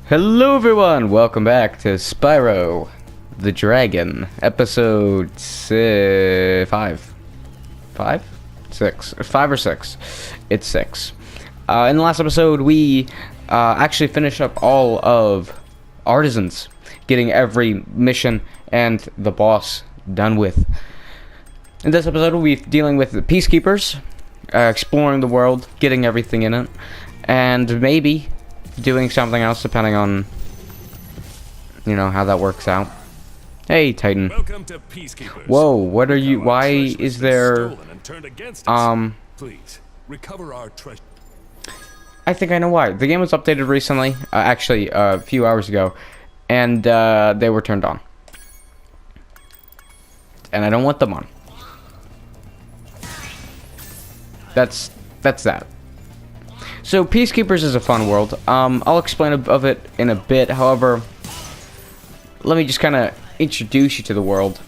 Hello everyone, welcome back to Spyro the Dragon, episode 5. 5? 6. 5 or 6. It's 6. In the last episode, we actually finished up all of Artisans, getting every mission and the boss done with. In this episode, we'll be dealing with the Peacekeepers, exploring the world, getting everything in it, and maybe doing something else depending on, how that works out. Hey, Titan. Welcome to Peacekeepers. Whoa, what are you? Why is there? Please recover our treasure. I think I know why. The game was updated recently, actually a few hours ago, and they were turned on, and I don't want them on. That's that. So Peacekeepers is a fun world. I'll explain of it in a bit. However, let me just kind of introduce you to the world.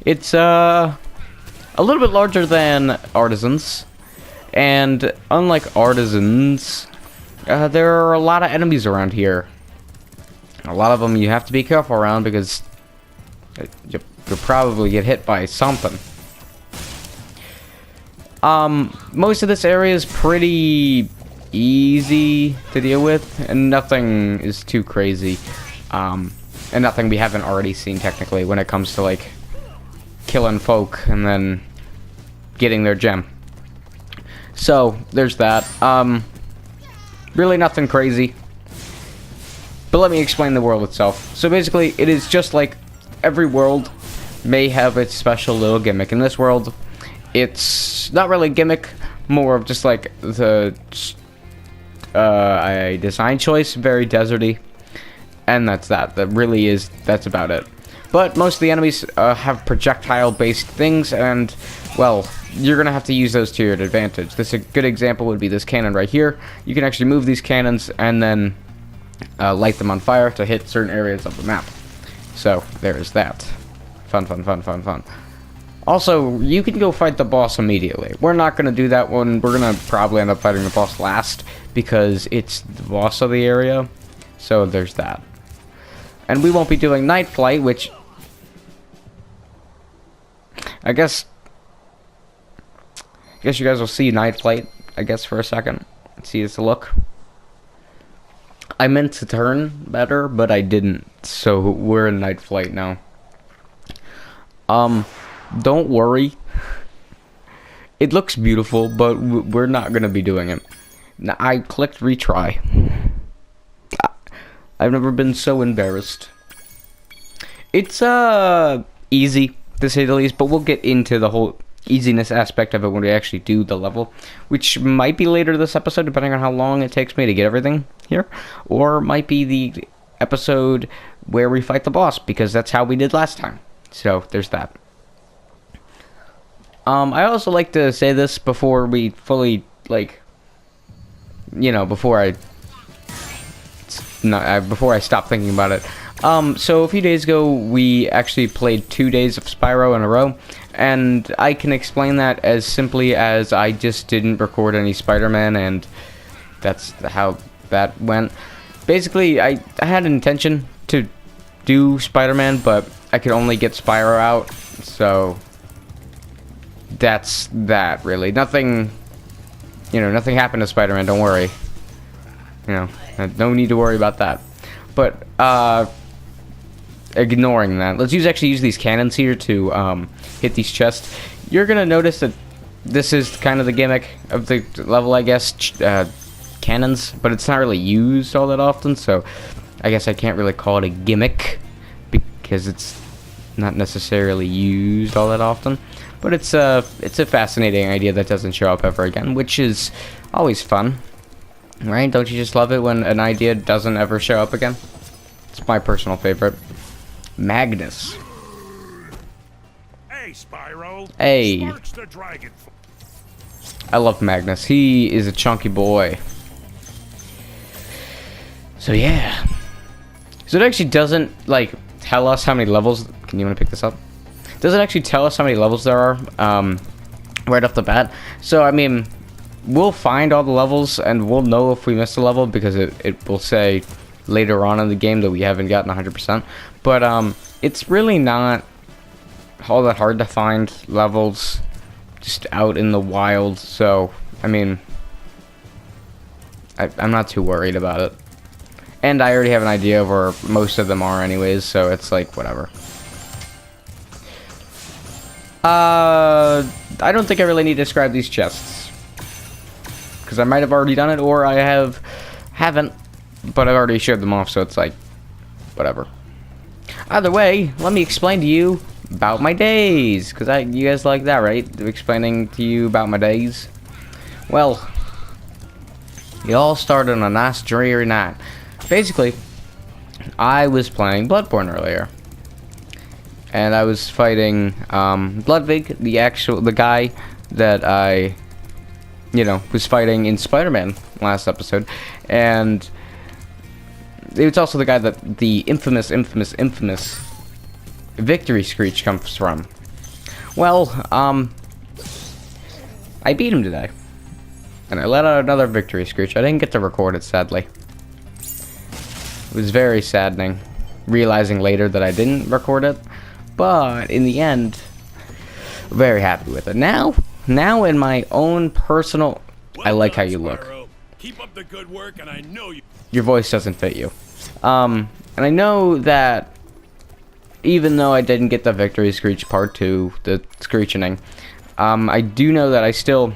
It's a little bit larger than Artisans, and unlike Artisans, there are a lot of enemies around here. A lot of them you have to be careful around because you'll probably get hit by something. Most of this area is pretty easy to deal with, and nothing is too crazy. And nothing we haven't already seen technically when it comes to like killing folk and then getting their gem. So there's that. Really nothing crazy. But let me explain the world itself. So basically, it is just like every world may have its special little gimmick. In this world, it's not really a gimmick, more of just like a design choice, very deserty, and that's that. That's about it. But most of the enemies have projectile-based things, and well, you're gonna have to use those to your advantage. A good example would be this cannon right here. You can actually move these cannons and then light them on fire to hit certain areas of the map. So there is that. Fun. Also, you can go fight the boss immediately. We're not going to do that one. We're going to probably end up fighting the boss last because it's the boss of the area. So there's that. And we won't be doing Night Flight, which I guess you guys will see Night Flight, I guess, for a second. See its look. I meant to turn better, but I didn't. So we're in Night Flight now. Don't worry. It looks beautiful, but we're not going to be doing it. Now, I clicked retry. I've never been so embarrassed. It's, easy, to say the least, but we'll get into the whole easiness aspect of it when we actually do the level, which might be later this episode, depending on how long it takes me to get everything here, or might be the episode where we fight the boss, because that's how we did last time. So, there's that. I also like to say this before we fully, before I stop thinking about it. So a few days ago, we actually played 2 days of Spyro in a row, and I can explain that as simply as I just didn't record any Spider-Man, and that's how that went. Basically, I had an intention to do Spider-Man, but I could only get Spyro out, so that's that, really. Nothing happened to Spider-Man, don't worry. No need to worry about that. But, ignoring that, let's actually use these cannons here to, hit these chests. You're gonna notice that this is kind of the gimmick of the level, I guess, cannons, but it's not really used all that often, so I guess I can't really call it a gimmick, because it's not necessarily used all that often. But it's a fascinating idea that doesn't show up ever again, which is always fun, right? Don't you just love it when an idea doesn't ever show up again? It's my personal favorite. Magnus. Hey, Spyro. Hey. Sparks the dragon. I love Magnus. He is a chunky boy. So yeah. So it actually doesn't tell us how many levels. Can you want to pick this up? Doesn't actually tell us how many levels there are right off the bat. So I mean, we'll find all the levels and we'll know if we missed a level because it will say later on in the game that we haven't gotten 100%. But it's really not all that hard to find levels just out in the wild. So I mean, I'm not too worried about it. And I already have an idea of where most of them are anyways, so it's like, whatever. I don't think I really need to describe these chests. Because I might have already done it, or I haven't. But I've already showed them off, so it's like, whatever. Either way, let me explain to you about my days. Because you guys like that, right? Explaining to you about my days. Well, it all started on a nice dreary night. Basically, I was playing Bloodborne earlier, and I was fighting Ludwig, the guy that I, was fighting in Spider-Man last episode, and it was also the guy that the infamous victory screech comes from. Well, I beat him today, and I let out another victory screech. I didn't get to record it, sadly. It was very saddening, realizing later that I didn't record it, but in the end, very happy with it. Now in my own personal, I like how you look. Keep up the good work, and I know you. Your voice doesn't fit you. And I know that even though I didn't get the victory screech part 2, the screeching, I do know that I still,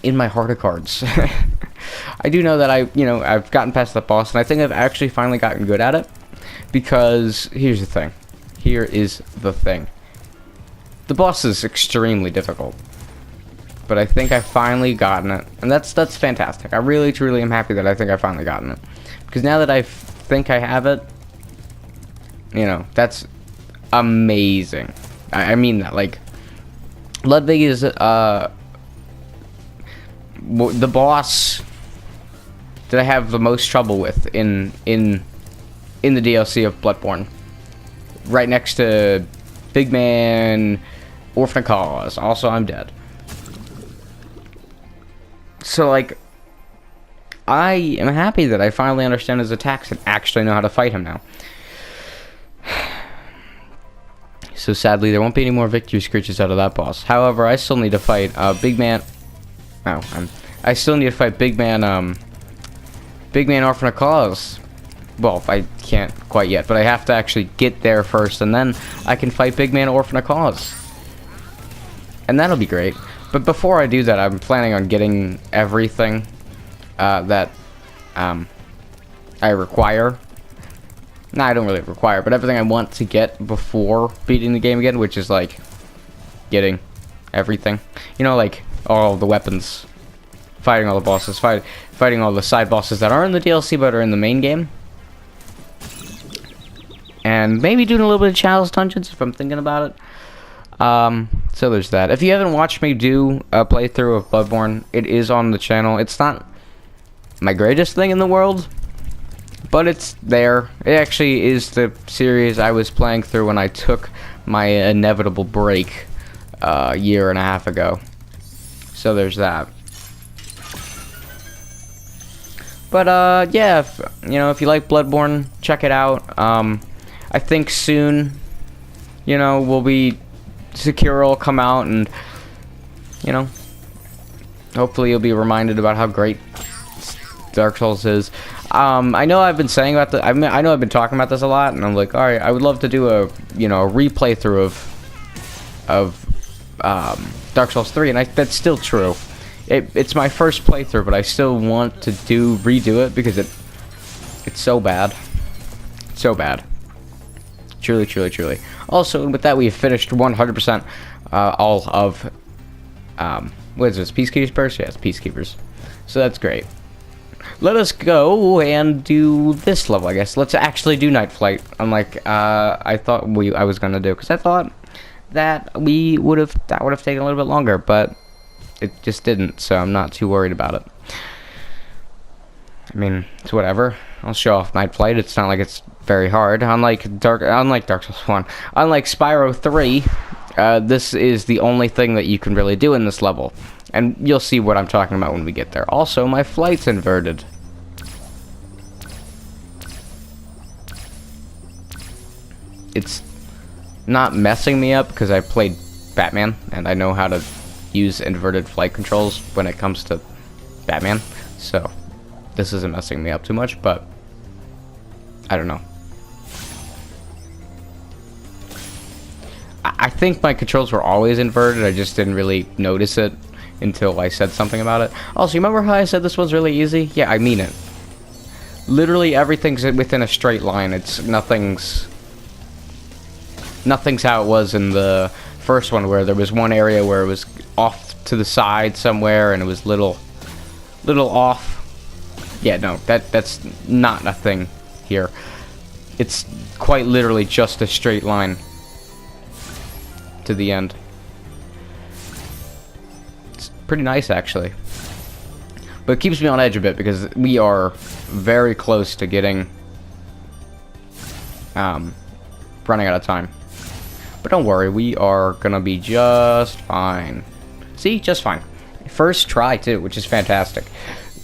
in my heart of cards, I do know that I've gotten past the boss, and I think I've actually finally gotten good at it, because here's the thing. Here is the thing. The boss is extremely difficult, but I think I've finally gotten it, and that's fantastic. I really, truly am happy that I think I've finally gotten it, because now that I think I have it, that's amazing. I mean that, like, Ludwig is, the boss that I have the most trouble with in the DLC of Bloodborne. Right next to Big Man, Orphan of Cause. Also, I'm dead. So, like, I am happy that I finally understand his attacks and actually know how to fight him now. So sadly, there won't be any more victory screeches out of that boss. However, I still need to fight Big Man. I still need to fight Big Man Orphan of Cause. Well, I can't quite yet, but I have to actually get there first, and then I can fight Big Man Orphan of Cause. And that'll be great. But before I do that, I'm planning on getting everything that I require. No, I don't really require, but everything I want to get before beating the game again, which is like getting everything. Like all the weapons, fighting all the bosses, fighting all the side bosses that are in the DLC but are in the main game. And maybe doing a little bit of Chalice Dungeons if I'm thinking about it. So there's that. If you haven't watched me do a playthrough of Bloodborne, it is on the channel. It's not my greatest thing in the world, but it's there. It actually is the series I was playing through when I took my inevitable break a year and a half ago. So there's that. But yeah, if you like Bloodborne, check it out. I think soon, Sekiro will come out, and hopefully you'll be reminded about how great Dark Souls is. I know I've been saying about I know I've been talking about this a lot, and I'm like, all right, I would love to do a replay through of Dark Souls 3, and that's still true. It's my first playthrough, but I still want to redo it because it's so bad. So bad. Truly, truly, truly. Also, with that, we have finished 100% all of, what is this, Peacekeepers? Yes, Peacekeepers. So that's great. Let us go and do this level, I guess. Let's actually do Night Flight, unlike I thought I was going to do, because I thought that that would have taken a little bit longer, but it just didn't, so I'm not too worried about it. I mean, it's whatever. I'll show off Night Flight. It's not like it's very hard. Unlike Dark Souls 1, unlike Spyro 3, this is the only thing that you can really do in this level, and you'll see what I'm talking about when we get there. Also, my flight's inverted. it's not messing me up because I played Batman and I know how to use inverted flight controls when it comes to Batman, so this isn't messing me up too much, but I don't know. I think my controls were always inverted, I just didn't really notice it until I said something about it. Also, you remember how I said this one's really easy? Yeah, I mean it. Literally everything's within a straight line. It's nothing's how it was in the first one, where there was one area where it was off to the side somewhere and it was little off. Yeah, no, that's not a thing here. It's quite literally just a straight line to the end. It's pretty nice, actually. But it keeps me on edge a bit because we are very close to getting running out of time. But don't worry, we are gonna be just fine. See, just fine. First try too, which is fantastic.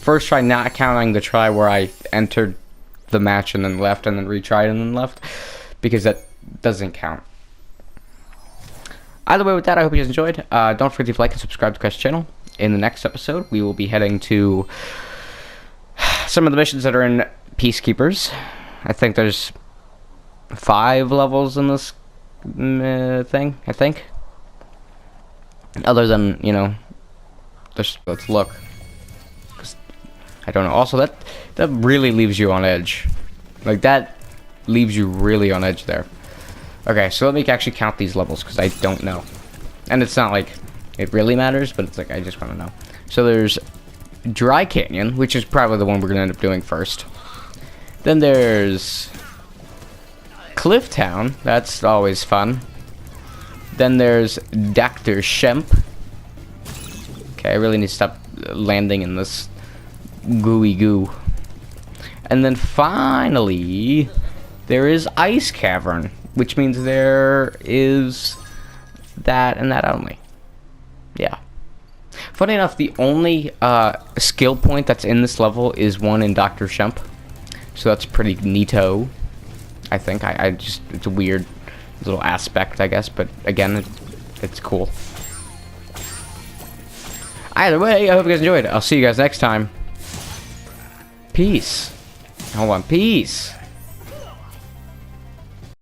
First try, not counting the try where I entered the match and then left and then retried and then left, because that doesn't count. Either way, with that, I hope you guys enjoyed. Don't forget to like and subscribe to Quest channel. In the next episode, we will be heading to some of the missions that are in Peacekeepers. I think there's 5 levels in this thing, I think. Other than, you know, let's look. I don't know. Also, that really leaves you on edge. Like, that leaves you really on edge there. Okay, so let me actually count these levels, because I don't know. And it's not like it really matters, but it's like I just want to know. So there's Dry Canyon, which is probably the one we're going to end up doing first. Then there's Cliff Town. That's always fun. Then there's Dr. Shemp. Okay, I really need to stop landing in this gooey goo. And then finally, there is Ice Cavern, which means there is that and that only. Yeah. Funny enough, the only skill point that's in this level is one in Dr. Shemp. So that's pretty neato, I think. I just, it's a weird little aspect, I guess, but again, it's cool. Either way, I hope you guys enjoyed. I'll see you guys next time. Peace. Hold on, peace.